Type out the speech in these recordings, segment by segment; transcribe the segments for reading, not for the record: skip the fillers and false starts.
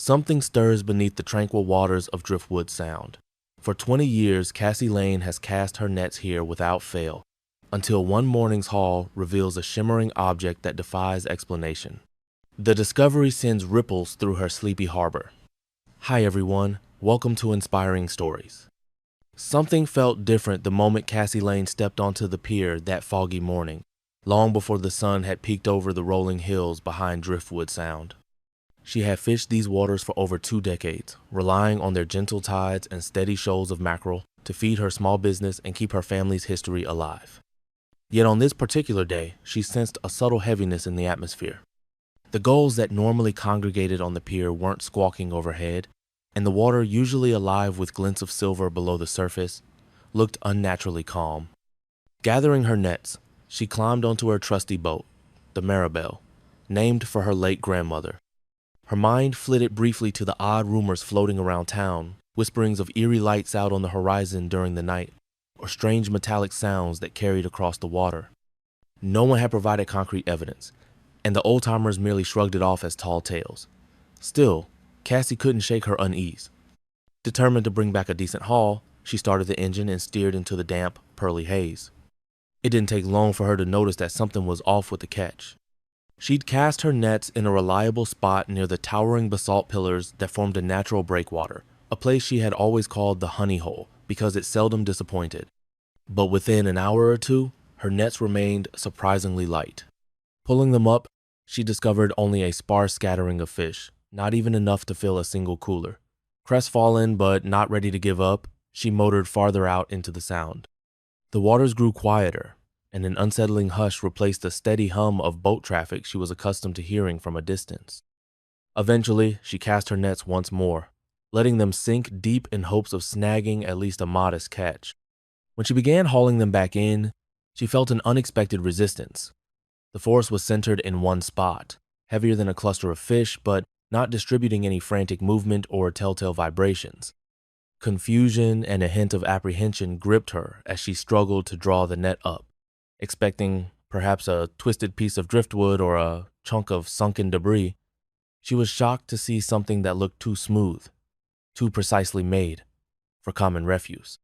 Something stirs beneath the tranquil waters of Driftwood Sound. For 20 years, Cassie Lane has cast her nets here without fail, until one morning's haul reveals a shimmering object that defies explanation. The discovery sends ripples through her sleepy harbor. Hi everyone, welcome to Inspiring Stories. Something felt different the moment Cassie Lane stepped onto the pier that foggy morning, long before the sun had peeked over the rolling hills behind Driftwood Sound. She had fished these waters for over 2 decades, relying on their gentle tides and steady shoals of mackerel to feed her small business and keep her family's history alive. Yet on this particular day, she sensed a subtle heaviness in the atmosphere. The gulls that normally congregated on the pier weren't squawking overhead, and the water, usually alive with glints of silver below the surface, looked unnaturally calm. Gathering her nets, she climbed onto her trusty boat, the Maribel, named for her late grandmother. Her mind flitted briefly to the odd rumors floating around town, whisperings of eerie lights out on the horizon during the night, or strange metallic sounds that carried across the water. No one had provided concrete evidence, and the old-timers merely shrugged it off as tall tales. Still, Cassie couldn't shake her unease. Determined to bring back a decent haul, she started the engine and steered into the damp, pearly haze. It didn't take long for her to notice that something was off with the catch. She'd cast her nets in a reliable spot near the towering basalt pillars that formed a natural breakwater, a place she had always called the honey hole because it seldom disappointed. But within an hour or two, her nets remained surprisingly light. Pulling them up, she discovered only a sparse scattering of fish, not even enough to fill a single cooler. Crestfallen but not ready to give up, she motored farther out into the sound. The waters grew quieter, and an unsettling hush replaced the steady hum of boat traffic she was accustomed to hearing from a distance. Eventually, she cast her nets once more, letting them sink deep in hopes of snagging at least a modest catch. When she began hauling them back in, she felt an unexpected resistance. The force was centered in one spot, heavier than a cluster of fish, but not distributing any frantic movement or telltale vibrations. Confusion and a hint of apprehension gripped her as she struggled to draw the net up, expecting perhaps a twisted piece of driftwood or a chunk of sunken debris. She was shocked to see something that looked too smooth, too precisely made for common refuse.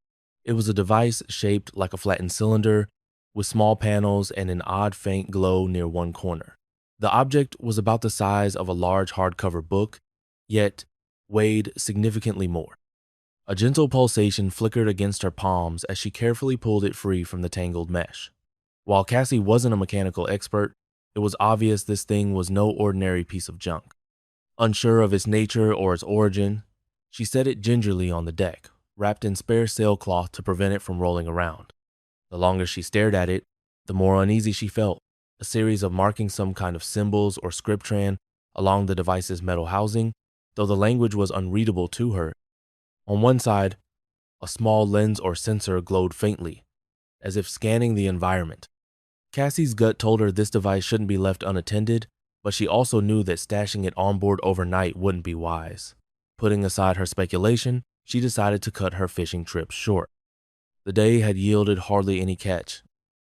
It was a device shaped like a flattened cylinder, with small panels and an odd faint glow near one corner. The object was about the size of a large hardcover book, yet weighed significantly more. A gentle pulsation flickered against her palms as she carefully pulled it free from the tangled mesh. While Cassie wasn't a mechanical expert, it was obvious this thing was no ordinary piece of junk. Unsure of its nature or its origin, she set it gingerly on the deck, wrapped in spare sailcloth to prevent it from rolling around. The longer she stared at it, the more uneasy she felt. A series of markings, some kind of symbols or scriptran along the device's metal housing, though the language was unreadable to her. On one side, a small lens or sensor glowed faintly, as if scanning the environment. Cassie's gut told her this device shouldn't be left unattended, but she also knew that stashing it on board overnight wouldn't be wise. Putting aside her speculation, she decided to cut her fishing trip short. The day had yielded hardly any catch,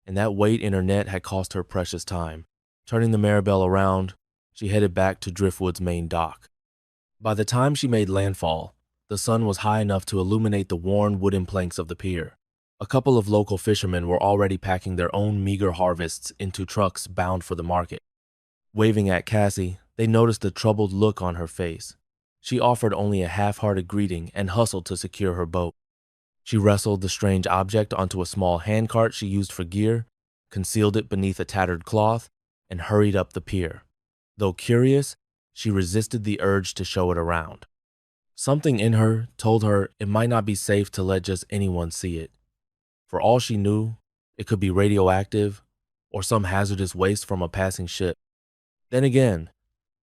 and that weight in her net had cost her precious time. Turning the Maribel around, she headed back to Driftwood's main dock. By the time she made landfall, the sun was high enough to illuminate the worn wooden planks of the pier. A couple of local fishermen were already packing their own meager harvests into trucks bound for the market. Waving at Cassie, they noticed the troubled look on her face. She offered only a half-hearted greeting and hustled to secure her boat. She wrestled the strange object onto a small handcart she used for gear, concealed it beneath a tattered cloth, and hurried up the pier. Though curious, she resisted the urge to show it around. Something in her told her it might not be safe to let just anyone see it. For all she knew, it could be radioactive or some hazardous waste from a passing ship. Then again,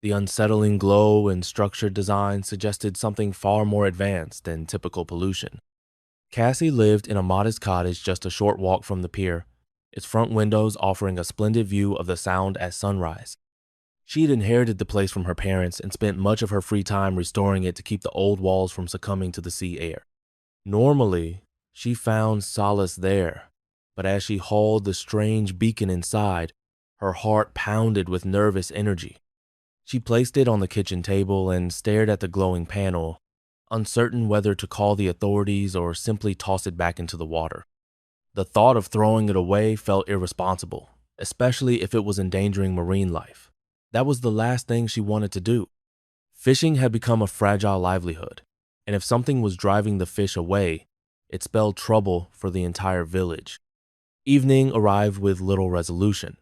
the unsettling glow and structured design suggested something far more advanced than typical pollution. Cassie lived in a modest cottage just a short walk from the pier, its front windows offering a splendid view of the sound at sunrise. She'd inherited the place from her parents and spent much of her free time restoring it to keep the old walls from succumbing to the sea air. Normally, she found solace there, but as she hauled the strange beacon inside, her heart pounded with nervous energy. She placed it on the kitchen table and stared at the glowing panel, uncertain whether to call the authorities or simply toss it back into the water. The thought of throwing it away felt irresponsible, especially if it was endangering marine life. That was the last thing she wanted to do. Fishing had become a fragile livelihood, and if something was driving the fish away, it spelled trouble for the entire village. Evening arrived with little resolution.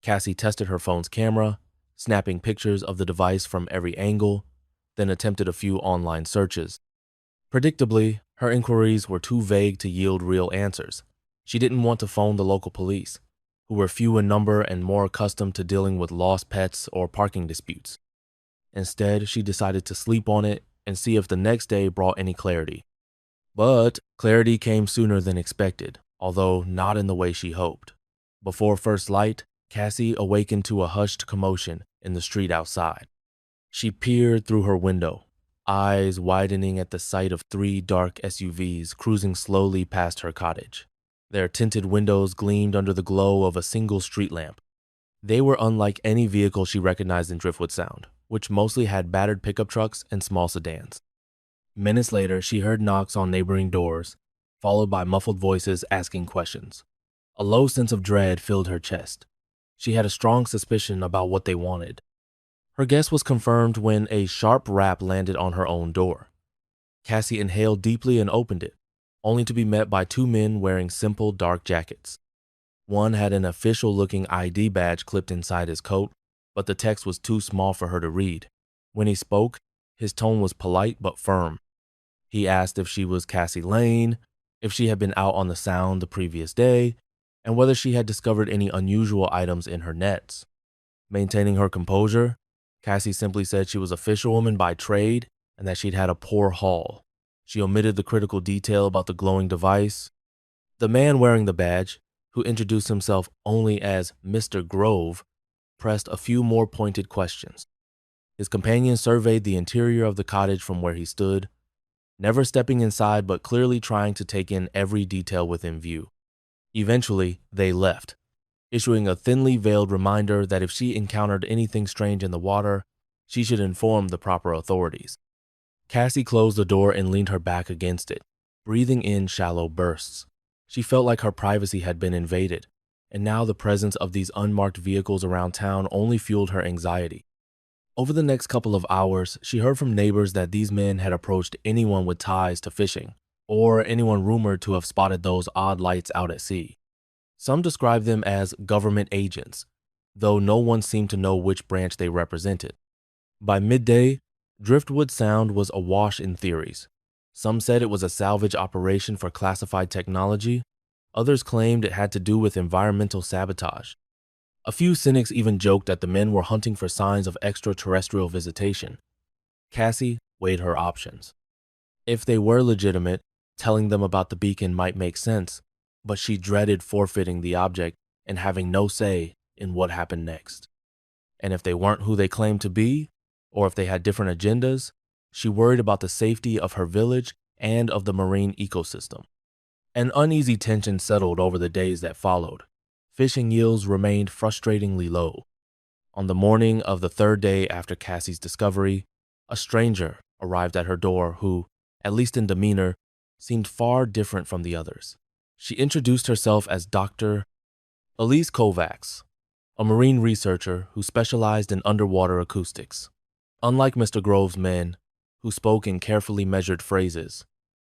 Cassie tested her phone's camera, snapping pictures of the device from every angle, then attempted a few online searches. Predictably, her inquiries were too vague to yield real answers. She didn't want to phone the local police, who were few in number and more accustomed to dealing with lost pets or parking disputes. Instead, she decided to sleep on it and see if the next day brought any clarity. But clarity came sooner than expected, although not in the way she hoped. Before first light, Cassie awakened to a hushed commotion in the street outside. She peered through her window, eyes widening at the sight of 3 dark SUVs cruising slowly past her cottage. Their tinted windows gleamed under the glow of a single street lamp. They were unlike any vehicle she recognized in Driftwood Sound, which mostly had battered pickup trucks and small sedans. Minutes later, she heard knocks on neighboring doors, followed by muffled voices asking questions. A low sense of dread filled her chest. She had a strong suspicion about what they wanted. Her guess was confirmed when a sharp rap landed on her own door. Cassie inhaled deeply and opened it, only to be met by 2 men wearing simple dark jackets. One had an official-looking ID badge clipped inside his coat, but the text was too small for her to read. When he spoke, his tone was polite but firm. He asked if she was Cassie Lane, if she had been out on the Sound the previous day, and whether she had discovered any unusual items in her nets. Maintaining her composure, Cassie simply said she was a fisherwoman by trade and that she'd had a poor haul. She omitted the critical detail about the glowing device. The man wearing the badge, who introduced himself only as Mr. Grove, pressed a few more pointed questions. His companion surveyed the interior of the cottage from where he stood, never stepping inside but clearly trying to take in every detail within view. Eventually, they left, issuing a thinly veiled reminder that if she encountered anything strange in the water, she should inform the proper authorities. Cassie closed the door and leaned her back against it, breathing in shallow bursts. She felt like her privacy had been invaded, and now the presence of these unmarked vehicles around town only fueled her anxiety. Over the next couple of hours, she heard from neighbors that these men had approached anyone with ties to fishing, or anyone rumored to have spotted those odd lights out at sea. Some described them as government agents, though no one seemed to know which branch they represented. By midday, Driftwood Sound was awash in theories. Some said it was a salvage operation for classified technology. Others claimed it had to do with environmental sabotage. A few cynics even joked that the men were hunting for signs of extraterrestrial visitation. Cassie weighed her options. If they were legitimate, telling them about the beacon might make sense, but she dreaded forfeiting the object and having no say in what happened next. And if they weren't who they claimed to be, or if they had different agendas, she worried about the safety of her village and of the marine ecosystem. An uneasy tension settled over the days that followed. Fishing yields remained frustratingly low. On the morning of the 3rd day after Cassie's discovery, a stranger arrived at her door who, at least in demeanor, seemed far different from the others. She introduced herself as Dr. Elise Kovacs, a marine researcher who specialized in underwater acoustics. Unlike Mr. Grove's men, who spoke in carefully measured phrases,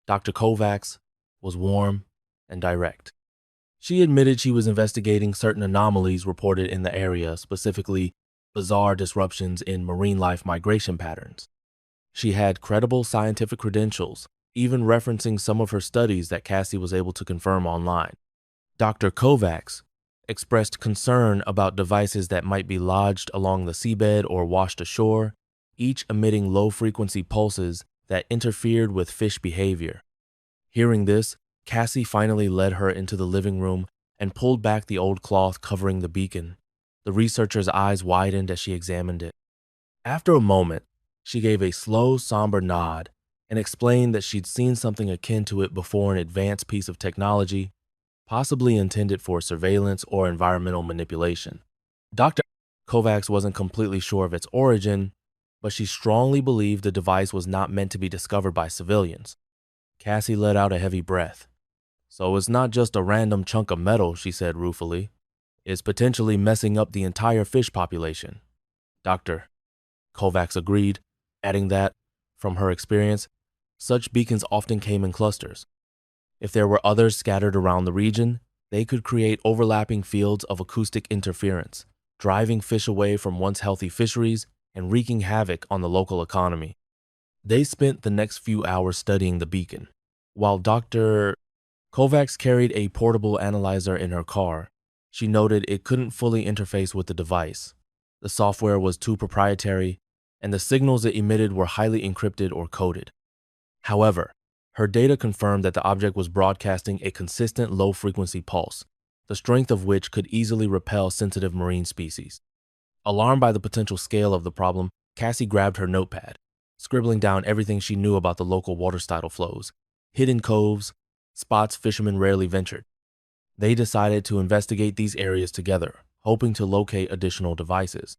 Dr. Kovacs was warm and direct. She admitted she was investigating certain anomalies reported in the area, specifically bizarre disruptions in marine life migration patterns. She had credible scientific credentials, even referencing some of her studies that Cassie was able to confirm online. Dr. Kovacs expressed concern about devices that might be lodged along the seabed or washed ashore, each emitting low-frequency pulses that interfered with fish behavior. Hearing this, Cassie finally led her into the living room and pulled back the old cloth covering the beacon. The researcher's eyes widened as she examined it. After a moment, she gave a slow, somber nod and explained that she'd seen something akin to it before, an advanced piece of technology, possibly intended for surveillance or environmental manipulation. Dr. Kovacs wasn't completely sure of its origin, but she strongly believed the device was not meant to be discovered by civilians. Cassie let out a heavy breath. So it's not just a random chunk of metal, she said ruefully. It's potentially messing up the entire fish population. Doctor, Kovacs agreed, adding that, from her experience, such beacons often came in clusters. If there were others scattered around the region, they could create overlapping fields of acoustic interference, driving fish away from once healthy fisheries and wreaking havoc on the local economy. They spent the next few hours studying the beacon. While Dr. Kovacs carried a portable analyzer in her car, she noted it couldn't fully interface with the device. The software was too proprietary, and the signals it emitted were highly encrypted or coded. However, her data confirmed that the object was broadcasting a consistent low-frequency pulse, the strength of which could easily repel sensitive marine species. Alarmed by the potential scale of the problem, Cassie grabbed her notepad, scribbling down everything she knew about the local water-tidal flows, hidden coves, spots fishermen rarely ventured. They decided to investigate these areas together, hoping to locate additional devices.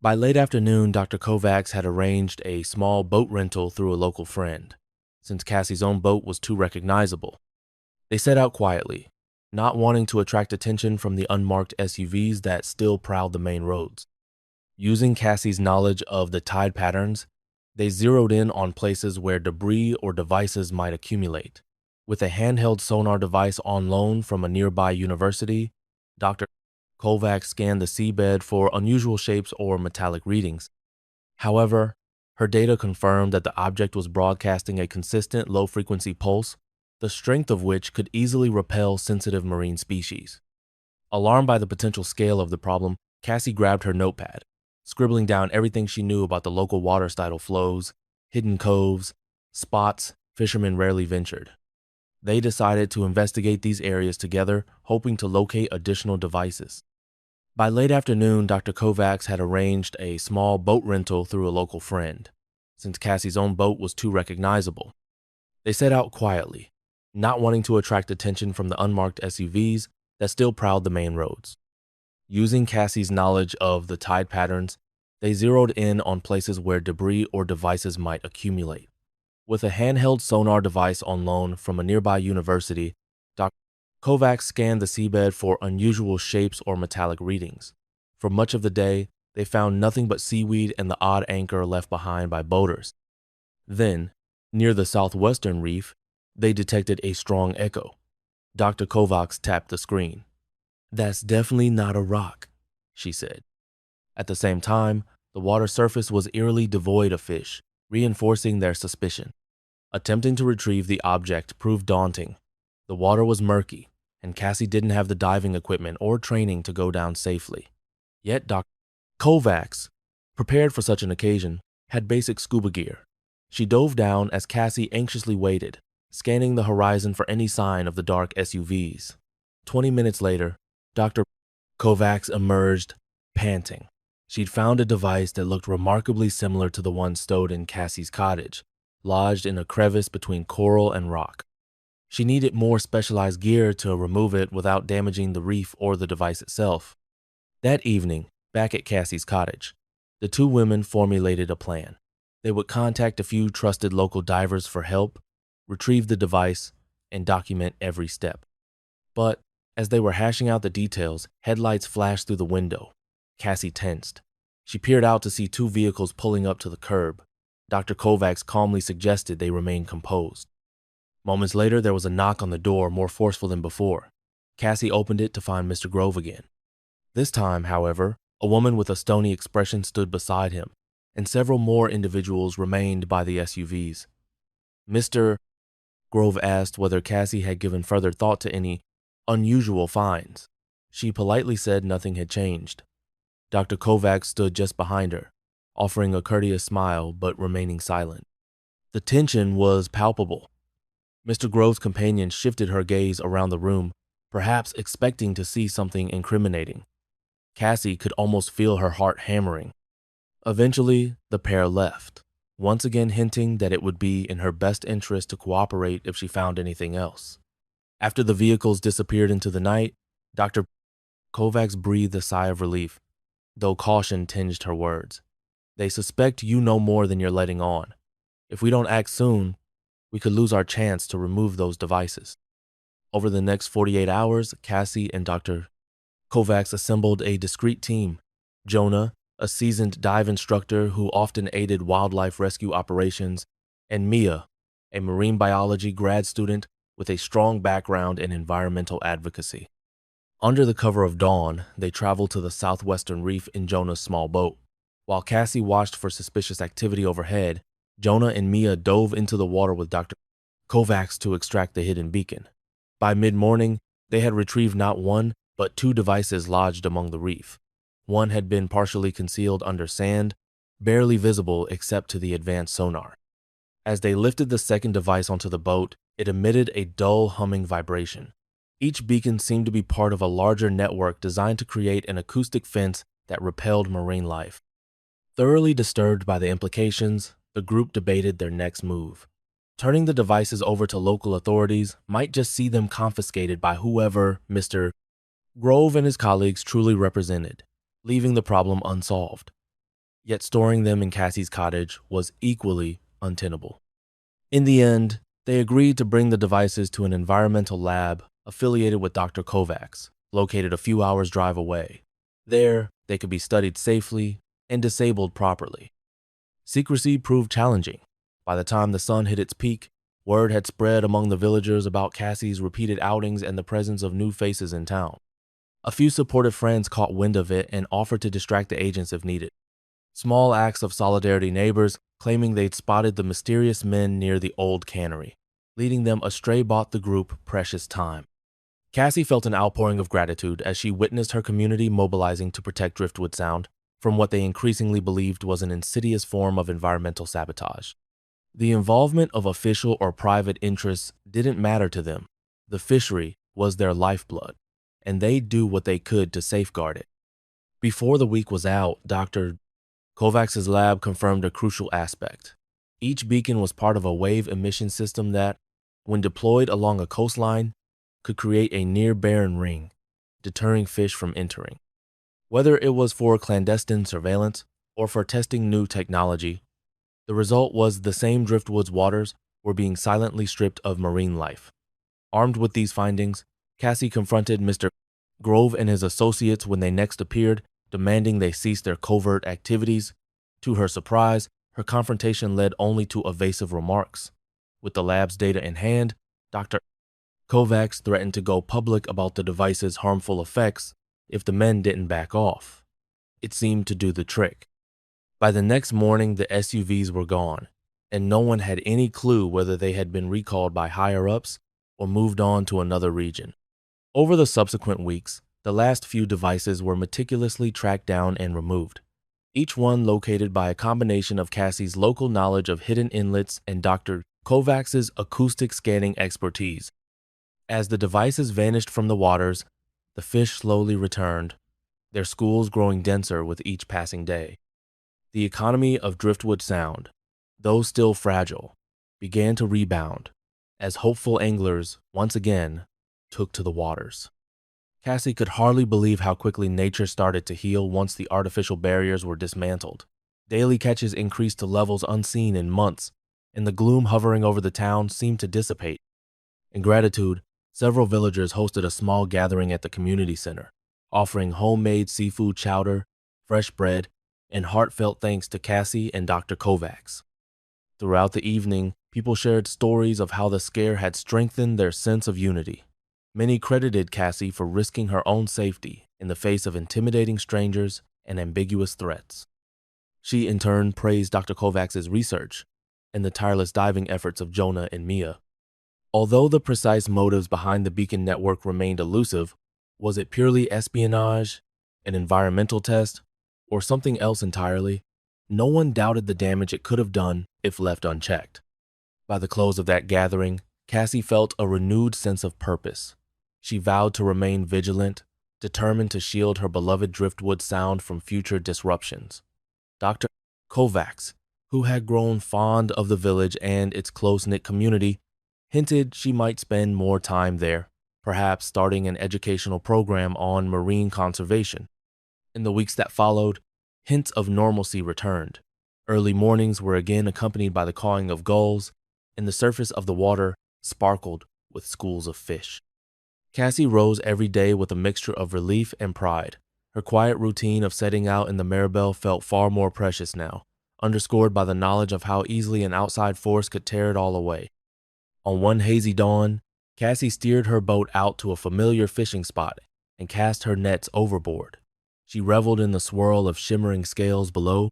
By late afternoon, Dr. Kovacs had arranged a small boat rental through a local friend, since Cassie's own boat was too recognizable. They set out quietly, not wanting to attract attention from the unmarked SUVs that still prowled the main roads. Using Cassie's knowledge of the tide patterns, they zeroed in on places where debris or devices might accumulate. With a handheld sonar device on loan from a nearby university, Dr. Kovacs scanned the seabed for unusual shapes or metallic readings. However, her data confirmed that the object was broadcasting a consistent low-frequency pulse, the strength of which could easily repel sensitive marine species. Alarmed by the potential scale of the problem, Cassie grabbed her notepad, scribbling down everything she knew about the local water-tidal flows, hidden coves, spots fishermen rarely ventured. They decided to investigate these areas together, hoping to locate additional devices. By late afternoon, Dr. Kovacs had arranged a small boat rental through a local friend, since Cassie's own boat was too recognizable. They set out quietly, not wanting to attract attention from the unmarked SUVs that still prowled the main roads. Using Cassie's knowledge of the tide patterns, they zeroed in on places where debris or devices might accumulate. With a handheld sonar device on loan from a nearby university, Dr. Kovacs scanned the seabed for unusual shapes or metallic readings. For much of the day, they found nothing but seaweed and the odd anchor left behind by boaters. Then, near the southwestern reef, they detected a strong echo. Dr. Kovacs tapped the screen. "That's definitely not a rock," she said. At the same time, the water surface was eerily devoid of fish, reinforcing their suspicion. Attempting to retrieve the object proved daunting. The water was murky, and Cassie didn't have the diving equipment or training to go down safely. Yet Dr. Kovacs, prepared for such an occasion, had basic scuba gear. She dove down as Cassie anxiously waited, scanning the horizon for any sign of the dark SUVs. 20 minutes later, Dr. Kovacs emerged, panting. She'd found a device that looked remarkably similar to the one stowed in Cassie's cottage, lodged in a crevice between coral and rock. She needed more specialized gear to remove it without damaging the reef or the device itself. That evening, back at Cassie's cottage, the two women formulated a plan. They would contact a few trusted local divers for help, retrieve the device, and document every step. But as they were hashing out the details, headlights flashed through the window. Cassie tensed. She peered out to see two vehicles pulling up to the curb. Dr. Kovacs calmly suggested they remain composed. Moments later, there was a knock on the door, more forceful than before. Cassie opened it to find Mr. Grove again. This time, however, a woman with a stony expression stood beside him, and several more individuals remained by the SUVs. Mr. Grove asked whether Cassie had given further thought to any unusual finds. She politely said nothing had changed. Dr. Kovacs stood just behind her, offering a courteous smile but remaining silent. The tension was palpable. Mr. Grove's companion shifted her gaze around the room, perhaps expecting to see something incriminating. Cassie could almost feel her heart hammering. Eventually, the pair left, once again hinting that it would be in her best interest to cooperate if she found anything else. After the vehicles disappeared into the night, Dr. Kovacs breathed a sigh of relief. though caution tinged her words. They suspect you know more than you're letting on. If we don't act soon, we could lose our chance to remove those devices. Over the next 48 hours, Cassie and Dr. Kovacs assembled a discreet team. Jonah, a seasoned dive instructor who often aided wildlife rescue operations, and Mia, a marine biology grad student with a strong background in environmental advocacy. Under the cover of dawn, they traveled to the southwestern reef in Jonah's small boat. While Cassie watched for suspicious activity overhead, Jonah and Mia dove into the water with Dr. Kovacs to extract the hidden beacon. By mid-morning, they had retrieved not one, but two devices lodged among the reef. One had been partially concealed under sand, barely visible except to the advanced sonar. As they lifted the second device onto the boat, it emitted a dull humming vibration. Each beacon seemed to be part of a larger network designed to create an acoustic fence that repelled marine life. Thoroughly disturbed by the implications, the group debated their next move. Turning the devices over to local authorities might just see them confiscated by whoever Mr. Grove and his colleagues truly represented, leaving the problem unsolved. Yet storing them in Cassie's cottage was equally untenable. In the end, they agreed to bring the devices to an environmental lab affiliated with Dr. Kovacs, located a few hours' drive away. There, they could be studied safely and disabled properly. Secrecy proved challenging. By the time the sun hit its peak, word had spread among the villagers about Cassie's repeated outings and the presence of new faces in town. A few supportive friends caught wind of it and offered to distract the agents if needed. Small acts of solidarity neighbors claiming they'd spotted the mysterious men near the old cannery. Leading them astray bought the group precious time. Cassie felt an outpouring of gratitude as she witnessed her community mobilizing to protect Driftwood Sound from what they increasingly believed was an insidious form of environmental sabotage. The involvement of official or private interests didn't matter to them. The fishery was their lifeblood, and they'd do what they could to safeguard it. Before the week was out, Dr. Kovacs' lab confirmed a crucial aspect. Each beacon was part of a wave emission system that, when deployed along a coastline, could create a near-barren ring, deterring fish from entering. Whether it was for clandestine surveillance or for testing new technology, the result was the same Driftwood's waters were being silently stripped of marine life. Armed with these findings, Cassie confronted Mr. Grove and his associates when they next appeared, demanding they cease their covert activities. To her surprise, her confrontation led only to evasive remarks. With the lab's data in hand, Dr. Kovacs threatened to go public about the device's harmful effects if the men didn't back off. It seemed to do the trick. By the next morning, the SUVs were gone, and no one had any clue whether they had been recalled by higher-ups or moved on to another region. Over the subsequent weeks, the last few devices were meticulously tracked down and removed, each one located by a combination of Cassie's local knowledge of hidden inlets and Dr. Kovacs' acoustic scanning expertise. As the devices vanished from the waters, the fish slowly returned, their schools growing denser with each passing day. The economy of Driftwood Sound, though still fragile, began to rebound as hopeful anglers once again took to the waters. Cassie could hardly believe how quickly nature started to heal once the artificial barriers were dismantled. Daily catches increased to levels unseen in months, and the gloom hovering over the town seemed to dissipate. In gratitude, several villagers hosted a small gathering at the community center, offering homemade seafood chowder, fresh bread, and heartfelt thanks to Cassie and Dr. Kovacs. Throughout the evening, people shared stories of how the scare had strengthened their sense of unity. Many credited Cassie for risking her own safety in the face of intimidating strangers and ambiguous threats. She, in turn, praised Dr. Kovacs' research and the tireless diving efforts of Jonah and Mia. Although the precise motives behind the beacon network remained elusive, was it purely espionage, an environmental test, or something else entirely? No one doubted the damage it could have done if left unchecked. By the close of that gathering, Cassie felt a renewed sense of purpose. She vowed to remain vigilant, determined to shield her beloved Driftwood Sound from future disruptions. Dr. Kovacs, who had grown fond of the village and its close-knit community, hinted she might spend more time there, perhaps starting an educational program on marine conservation. In the weeks that followed, hints of normalcy returned. Early mornings were again accompanied by the cawing of gulls, and the surface of the water sparkled with schools of fish. Cassie rose every day with a mixture of relief and pride. Her quiet routine of setting out in the Maribel felt far more precious now, underscored by the knowledge of how easily an outside force could tear it all away. On one hazy dawn, Cassie steered her boat out to a familiar fishing spot and cast her nets overboard. She reveled in the swirl of shimmering scales below.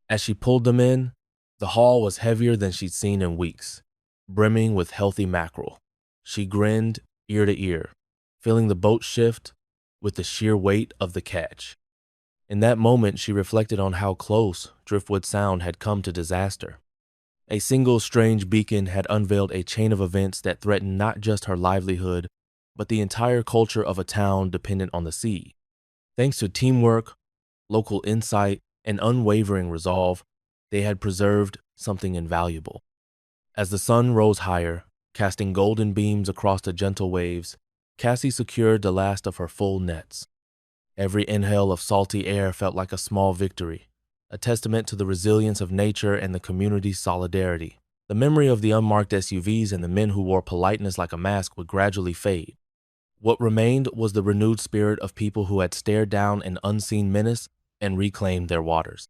As she pulled them in, the haul was heavier than she'd seen in weeks, brimming with healthy mackerel. She grinned ear to ear, feeling the boat shift with the sheer weight of the catch. In that moment, she reflected on how close Driftwood Sound had come to disaster. A single strange beacon had unveiled a chain of events that threatened not just her livelihood, but the entire culture of a town dependent on the sea. Thanks to teamwork, local insight, and unwavering resolve, they had preserved something invaluable. As the sun rose higher, casting golden beams across the gentle waves, Cassie secured the last of her full nets. Every inhale of salty air felt like a small victory, a testament to the resilience of nature and the community's solidarity. The memory of the unmarked SUVs and the men who wore politeness like a mask would gradually fade. What remained was the renewed spirit of people who had stared down an unseen menace and reclaimed their waters.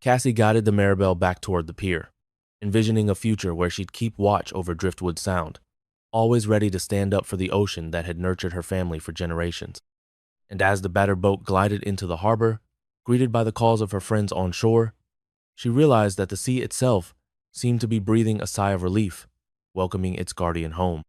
Cassie guided the Maribel back toward the pier, envisioning a future where she'd keep watch over Driftwood Sound, always ready to stand up for the ocean that had nurtured her family for generations. And as the battered boat glided into the harbor, greeted by the calls of her friends on shore, she realized that the sea itself seemed to be breathing a sigh of relief, welcoming its guardian home.